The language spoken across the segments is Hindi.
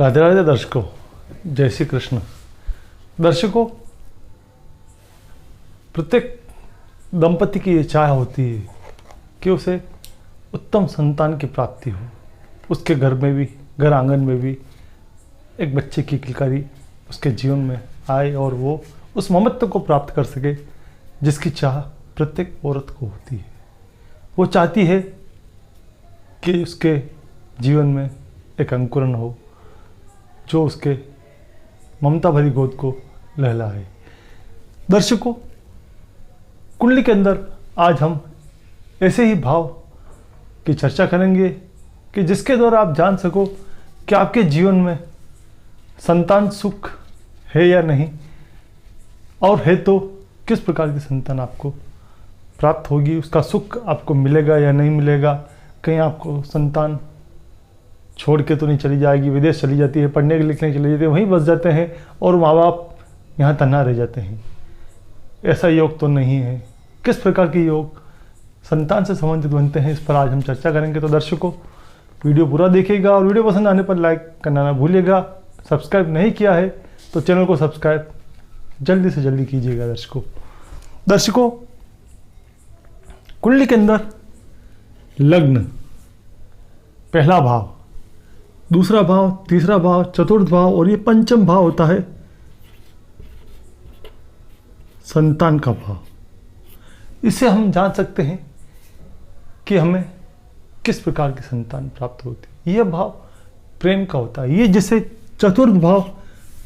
राधे राधे दर्शकों, जय श्री कृष्ण। दर्शकों, प्रत्येक दंपति की ये चाह होती है कि उसे उत्तम संतान की प्राप्ति हो, उसके घर में भी, घर आंगन में भी एक बच्चे की किलकारी उसके जीवन में आए और वो उस ममत्व को प्राप्त कर सके जिसकी चाह प्रत्येक औरत को होती है। वो चाहती है कि उसके जीवन में एक अंकुरण हो जो उसके ममता भरी गोद को लहलाए। दर्शकों, कुंडली के अंदर आज हम ऐसे ही भाव की चर्चा करेंगे कि जिसके द्वारा आप जान सको कि आपके जीवन में संतान सुख है या नहीं, और है तो किस प्रकार की संतान आपको प्राप्त होगी, उसका सुख आपको मिलेगा या नहीं मिलेगा। कहीं आपको संतान छोड़ के तो नहीं चली जाएगी, विदेश चली जाती है, पढ़ने के लिखने चली जाती है, वहीं बस जाते हैं और माँ बाप यहाँ तन्हा रह जाते हैं। ऐसा योग तो नहीं है। किस प्रकार के योग संतान से संबंधित बनते हैं, इस पर आज हम चर्चा करेंगे। तो दर्शकों, वीडियो पूरा देखिएगा और वीडियो पसंद आने पर लाइक करना ना भूलिएगा। सब्सक्राइब नहीं किया है तो चैनल को सब्सक्राइब जल्दी से जल्दी कीजिएगा। दर्शकों, कुंडली के अंदर लग्न, पहला भाव, दूसरा भाव, तीसरा भाव, चतुर्थ भाव और ये पंचम भाव होता है संतान का भाव। इससे हम जान सकते हैं कि हमें किस प्रकार की संतान प्राप्त होती है। यह भाव प्रेम का होता है। ये जैसे चतुर्थ भाव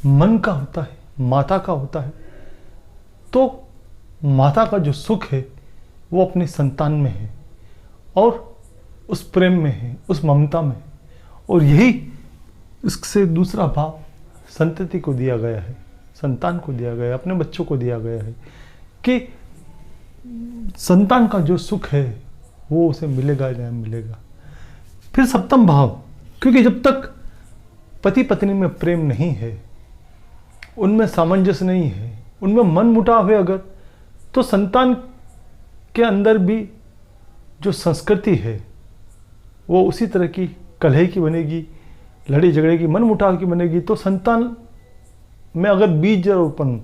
मन का होता है, माता का होता है। तो माता का जो सुख है वो अपनी संतान में है और उस प्रेम में है, उस ममता में है। और यही इससे दूसरा भाव संतति को दिया गया है, संतान को दिया गया है, अपने बच्चों को दिया गया है कि संतान का जो सुख है वो उसे मिलेगा या नहीं मिलेगा। फिर सप्तम भाव, क्योंकि जब तक पति पत्नी में प्रेम नहीं है, उनमें सामंजस्य नहीं है, उनमें मन मुटाव है अगर, तो संतान के अंदर भी जो संस्कृति है वो उसी तरह की कलह की बनेगी, लड़ाई झगड़े की, मन मुटाव की बनेगी। तो संतान में अगर बीज रोपण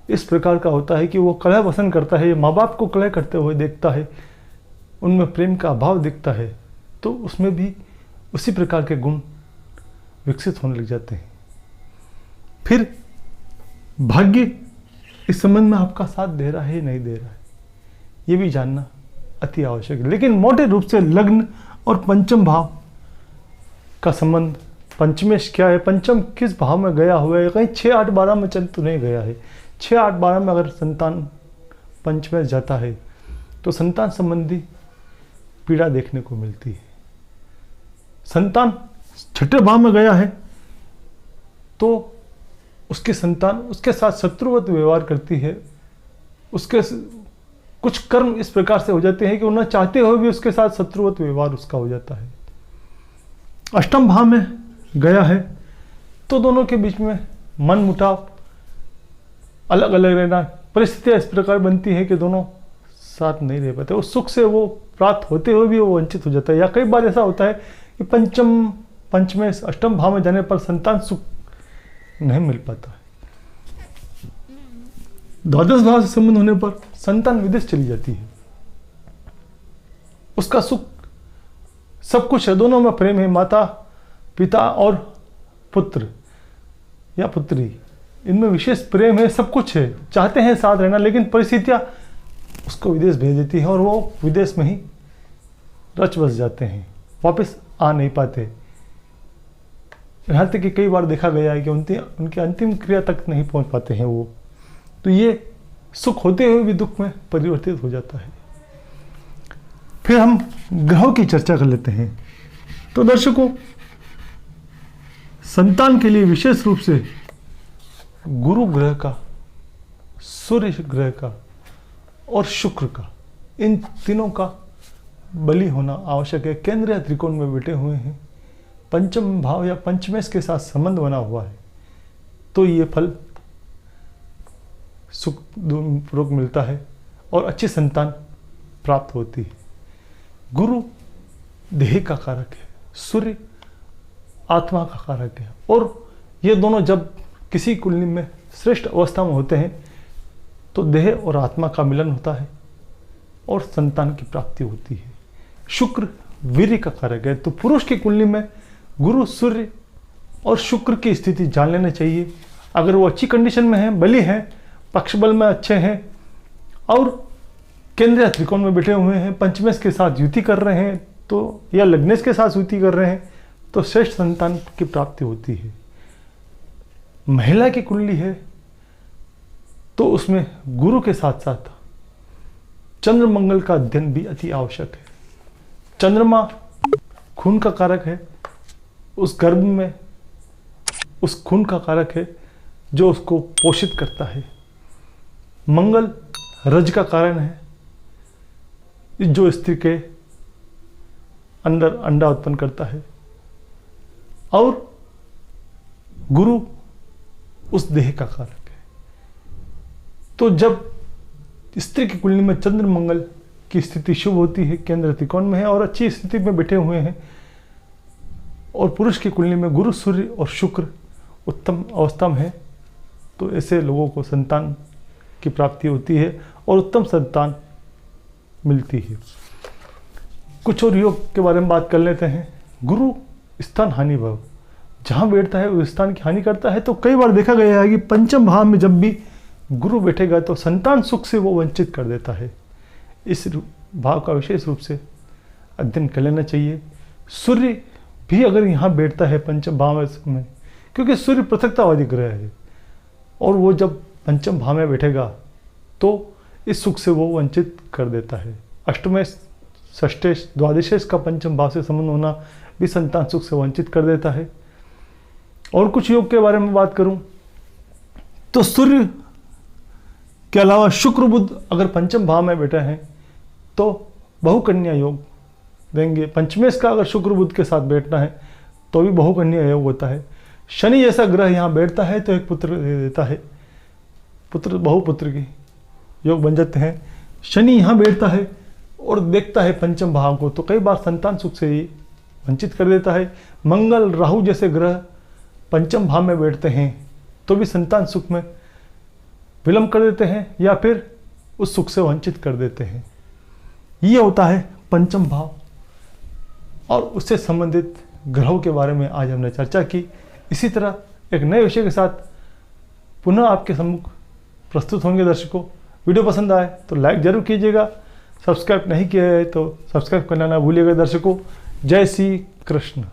इस प्रकार का होता है कि वो कलह पसंद करता है, माँ बाप को कलह करते हुए देखता है, उनमें प्रेम का अभाव दिखता है, तो उसमें भी उसी प्रकार के गुण विकसित होने लग जाते हैं। फिर भाग्य इस संबंध में आपका साथ दे रहा है नहीं दे रहा है, ये भी जानना अति आवश्यक है। लेकिन मोटे रूप से लग्न और पंचम भाव का संबंध, पंचमेश क्या है, पंचम किस भाव में गया हुआ है, कहीं 6, 8, 12 में चल तो नहीं गया है। 6, 8, 12 में अगर संतान पंचमेश जाता है तो संतान संबंधी पीड़ा देखने को मिलती है। संतान 6ठे भाव में गया है तो उसकी संतान उसके साथ शत्रुवत व्यवहार करती है। उसके कुछ कर्म इस प्रकार से हो जाते हैं कि उन्हें चाहते हुए भी उसके साथ शत्रुवत व्यवहार उसका हो जाता है। अष्टम भाव में गया है तो दोनों के बीच में मन मुटाव, अलग अलग रहना, परिस्थितियां इस प्रकार बनती है कि दोनों साथ नहीं रह पाते। उस सुख से वो प्राप्त होते हुए भी वो वंचित हो जाता है। या कई बार ऐसा होता है कि पंचमें अष्टम भाव में जाने पर संतान सुख नहीं मिल पाता है। द्वादश भाव से संबंध होने पर संतान विदेश चली जाती है। उसका सुख सब कुछ है, दोनों में प्रेम है, माता पिता और पुत्र या पुत्री, इनमें विशेष प्रेम है, सब कुछ है, चाहते हैं साथ रहना, लेकिन परिस्थितियां उसको विदेश भेज देती है और वो विदेश में ही रच बस जाते हैं, वापस आ नहीं पाते। यहाँ तक कि कई बार देखा गया है कि उनकी अंतिम क्रिया तक नहीं पहुँच पाते हैं वो। तो ये सुख होते हुए भी दुख में परिवर्तित हो जाता है। फिर हम ग्रहों की चर्चा कर लेते हैं। तो दर्शकों, संतान के लिए विशेष रूप से गुरु ग्रह का, सूर्य ग्रह का और शुक्र का, इन तीनों का बलि होना आवश्यक है। केंद्रीय त्रिकोण में बैठे हुए हैं, पंचम भाव या पंचमेश के साथ संबंध बना हुआ है, तो ये फल सुख पूर्वक मिलता है और अच्छी संतान प्राप्त होती है। गुरु देह का कारक है, सूर्य आत्मा का कारक है। और ये दोनों जब किसी कुंडली में श्रेष्ठ अवस्था में होते हैं तो देह और आत्मा का मिलन होता है और संतान की प्राप्ति होती है। शुक्र वीर्य का कारक है, तो पुरुष की कुंडली में गुरु, सूर्य और शुक्र की स्थिति जान लेना चाहिए। अगर वो अच्छी कंडीशन में है, बली हैं, पक्ष बल में अच्छे हैं और केंद्रीय त्रिकोण में बैठे हुए हैं, पंचमेश के साथ युति कर रहे हैं तो, या लग्नेश के साथ युति कर रहे हैं तो श्रेष्ठ संतान की प्राप्ति होती है। महिला की कुंडली है तो उसमें गुरु के साथ साथ चंद्र मंगल का अध्ययन भी अति आवश्यक है। चंद्रमा खून का कारक है, उस गर्भ में उस खून का कारक है जो उसको पोषित करता है। मंगल रज का कारण है जो स्त्री के अंदर अंडा उत्पन्न करता है और गुरु उस देह का कारक है। तो जब स्त्री की कुंडली में चंद्र मंगल की स्थिति शुभ होती है, केंद्र त्रिकोण में है और अच्छी स्थिति में बैठे हुए हैं, और पुरुष की कुंडली में गुरु, सूर्य और शुक्र उत्तम अवस्था में है, तो ऐसे लोगों को संतान की प्राप्ति होती है और उत्तम संतान मिलती है। कुछ और योग के बारे में बात कर लेते हैं। गुरु स्थान हानि भाव, जहाँ बैठता है उस स्थान की हानि करता है। तो कई बार देखा गया है कि पंचम भाव में जब भी गुरु बैठेगा तो संतान सुख से वो वंचित कर देता है। इस भाव का विशेष रूप से अध्ययन कर लेना चाहिए। सूर्य भी अगर यहाँ बैठता है पंचम भाव में, क्योंकि सूर्य पृथकतावादी ग्रह है और वो जब पंचम भाव में बैठेगा तो इस सुख से वो वंचित कर देता है। अष्टमेश, षष्टेश, द्वादशेश का पंचम भाव से संबंध होना भी संतान सुख से वंचित कर देता है। और कुछ योग के बारे में बात करूं तो सूर्य के अलावा शुक्र, बुध अगर पंचम भाव में बैठे हैं तो बहुकन्या योग देंगे। पंचमेश का अगर शुक्र बुध के साथ बैठना है तो भी बहुकन्या योग होता है। शनि जैसा ग्रह यहाँ बैठता है तो एक पुत्र दे देता है, पुत्र बहुपुत्र की योग बन जाते हैं। शनि यहाँ बैठता है और देखता है पंचम भाव को तो कई बार संतान सुख से ही वंचित कर देता है। मंगल, राहु जैसे ग्रह पंचम भाव में बैठते हैं तो भी संतान सुख में विलंब कर देते हैं या फिर उस सुख से वंचित कर देते हैं। ये होता है पंचम भाव। और उससे संबंधित ग्रहों के बारे में आज हमने चर्चा की। इसी तरह एक नए विषय के साथ पुनः आपके सम्मुख प्रस्तुत होंगे। दर्शकों, वीडियो पसंद आए तो लाइक जरूर कीजिएगा, सब्सक्राइब नहीं किया है तो सब्सक्राइब करना ना भूलिएगा। दर्शकों, जय श्री कृष्ण।